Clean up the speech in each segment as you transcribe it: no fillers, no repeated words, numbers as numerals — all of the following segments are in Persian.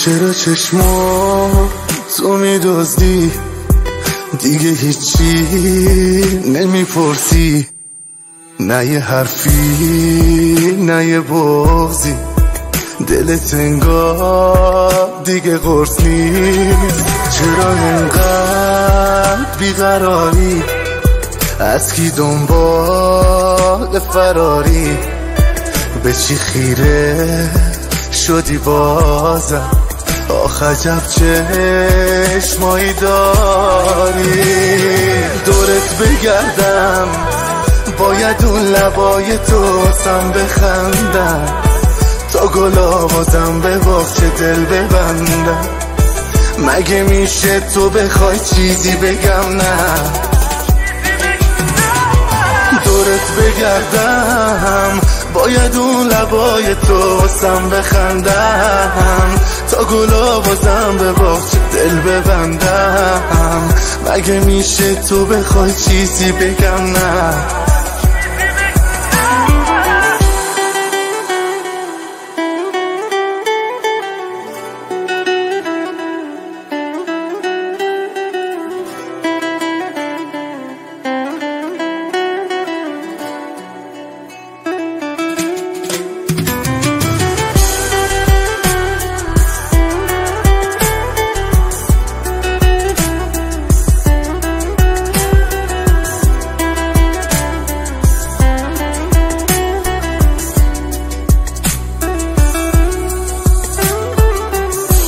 چرا چشما تو میدزدی دیگه هیچی نمیپرسی، نه یه حرفی نه یه بغضی، دلت انگار دیگه قرص نیست. چرا انقدر بیقراری، از کی دنبال فراری، به چی خیره شدی بازم، آخ عجب چشمایی داری. دورت بگردم باید اون لبای تو سم بخندم، تا گلا بازم به باغچه دل ببندم. مگه میشه تو بخوای چیزی بگم نه؟ دورت بگردم باید اون لبای تو سم بخندم، تا گلا بازم به باغچه دل ببندم. مگه میشه تو بخوای چیزی بگم نه؟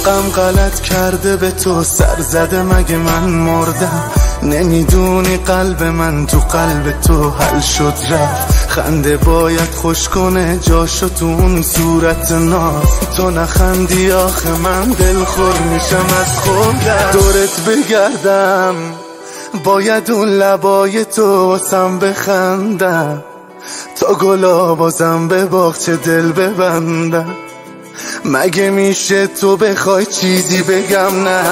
غم غلط کرده به تو سر زده، مگه من مردم؟ نمیدونی قلب من تو قلب تو حل شد رفت. خنده باید خوش کنه جاشو تو اون صورت ناز، تو نخندی آخه من دلخور میشم از خودم. دورت بگردم باید اون لبای تو سم بخندم، تا گلا بازم به باغچه دل ببندم. مگه میشه تو بخوای چیزی بگم نه؟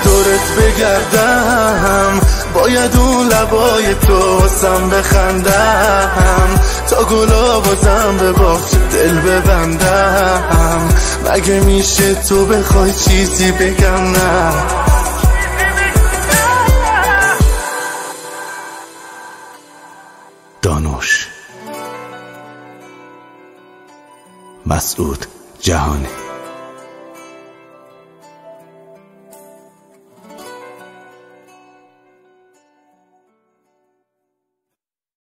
دورت بگردم باید اون لبای تو سم بخندم، تا گلا بازم به باغچه دل ببندم. مگه میشه تو بخوای چیزی بگم نه؟ دانوش مسعود جهانی.